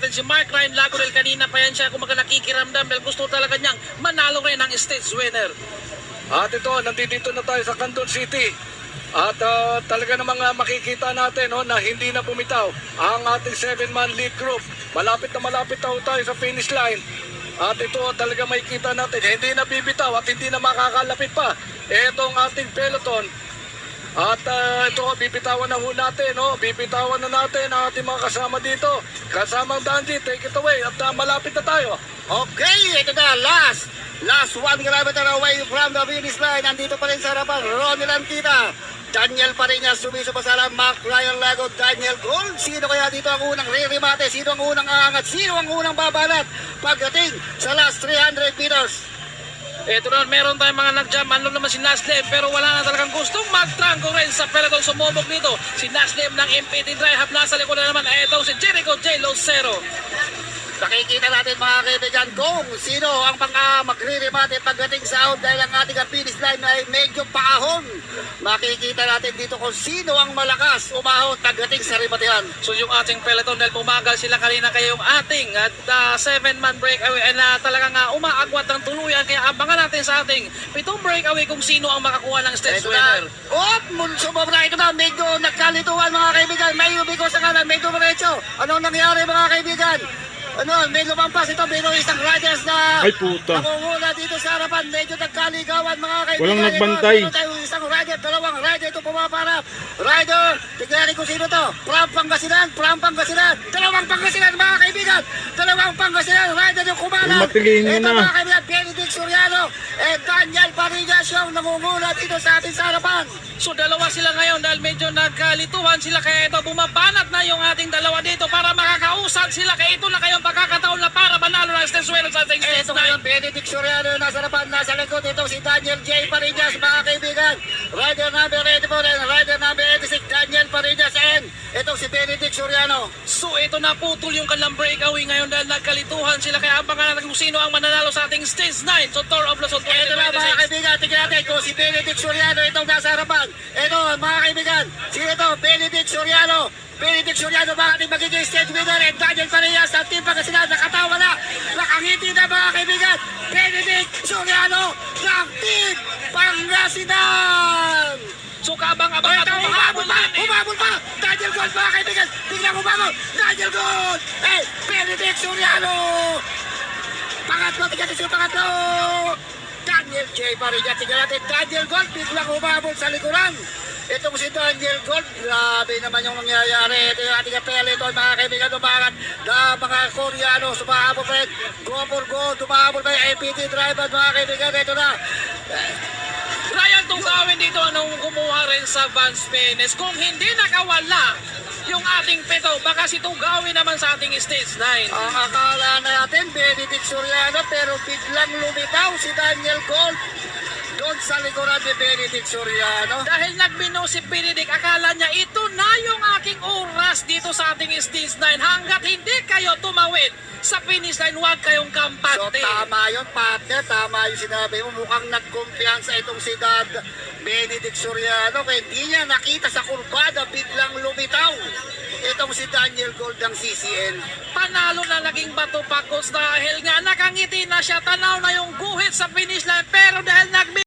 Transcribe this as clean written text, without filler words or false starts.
natin si Mark Ryan Lagorel. Kanina pa yan siya kumaga nakikiramdam dahil gusto talaga niyang manalo rin ang stage winner. At ito, nandito na tayo sa Canton City. At talaga namang makikita natin na hindi na bumitaw ang ating 7-man lead group. Malapit na tayo sa finish line. At ito talaga makikita natin, hindi na bibitaw at hindi na makakalapit pa itong ating peloton. At ito, bibitawan na ho natin, bibitawan na natin ang ating mga kasama dito. Kasamang Danji, take it away at malapit na tayo. Okay, ito na, last 1 kilometer away from the finish line. Nandito pa rin sa harapan, Ronnie Lantita. Daniel Pariñas, sumisupasala, Mark Ryan Lago, Daniel Gold. Sino kaya dito ang unang re-remate? Sino ang unang aangat? Sino ang unang babalat pagdating sa last 300 meters? Ito na, meron tayong mga nag-jump. Ano naman si Naslem, pero wala na talagang gustong mag-trangko rin sa peloton. Sumubok dito si Naslem ng MPT Drive. Nasa likod na naman, itong si Jericho J. Lucero. Nakikita natin mga kaibigan kung sino ang magre-remate pagdating sa out dahil ang ating finish line ay medyo paahon. Makikita natin dito kung sino ang malakas umahon pagdating sa rematehan. So yung ating peloton dahil bumagal sila kanina kayong ating at 7-man breakaway na talagang umaagwat ng tuluyan. Kaya abangan natin sa ating 7 breakaway kung sino ang makakuha ng stage winner. Sumobra ito na, medyo nagkalituan mga kaibigan. May ubigo sa kanan, medyo diretso. Anong nangyari mga kaibigan? May lumampas ito, mayroong isang riders na ay puta, nakunguna dito sa harapan. Medyo nagkaligawan mga kaibigan. walang nagbantay. Isang rider, dalawang rider ito pumaparap. Rider, tignan ko sino to. From Pangasinan. Dalawang Pangasinan mga kaibigan. Dalawang Pangasinan, rider yung kumalat. Matiliin nyo Ito na. mga kaibigan, Benedict Soriano and Daniel Pariñas yung nangunguna dito sa ating sa harapan. So dalawa sila ngayon dahil medyo nagkalituhan sila. Kaya ito bumabanat na yung ating dalawa dito para makakausad sila. Kaya ito na kayong pagkakataon na para manalo ng stage winner sa ating stage Ito ngayon, 9. Benedict Soriano nasa harapan, nasa likod. Ito si Daniel J. Pariñas mga kaibigan. Rider number 84 and rider number 86, Daniel Pariñas and ito si Benedict Soriano. So ito na putol yung kanilang breakaway ngayon dahil nagkalituhan sila. Kaya abangan natin kung sino ang mananalo sa ating stage 9. So Tour of Luzon Ito na mga 2026. kaibigan, tingnan natin kung si Benedict Soriano itong nasa harapan. Ito mga kaibigan, sino ito? Benedict Soriano. Benedict Soriano ba ating magiging state winner and Daniel Pariñas ng Team Pangasinan nakatawa na, nakangiti na mga kaibigan. Benedict Soriano ng Team Pangasinan. So kabang-abang at Humabol pa! Daniel Gold mga kaibigan! Tingnan mo humabol! Daniel Gold! Benedict Soriano! Pangatlo, tingnan natin yung pangatlo! Daniel J. Pariñas, tingnan natin. Daniel Gold, biglang humabol sa likuran. Itong si Daniel Gold, grabe naman yung nangyayari. Ito yung ating peloton mga kaibigan, dumakat na mga Koreano, sumahabol pa rin. Go for go, dumahabol pa yung APT driver mga kaibigan. Ito na. Ryan Tungawin dito anong kumuha rin sa Vance Penes. Kung hindi nakawala yung ating pito, baka si Tungawin naman sa ating stage 9. Ang akala natin, Benedict Soriano, pero biglang lumitaw si Daniel Gold doon sa likuran ni Benedict Soriano. Dahil nagbino si Benedict, akala niya ito na yung aking oras dito sa ating stage 9. Hanggat hindi kayo tumawid sa finish line, huwag kayong So kampante. tama yun, partner, tama yung sinabi mo. Mukhang nagkumpiyansa itong si Benedict Soriano. Kaya hindi niya nakita sa kurbada, biglang lumitaw itong si Daniel Gold ng CCN. Panalo na naging bato pakos dahil nga nakangiti na siya, tanaw na yung guhit sa finish line, pero dahil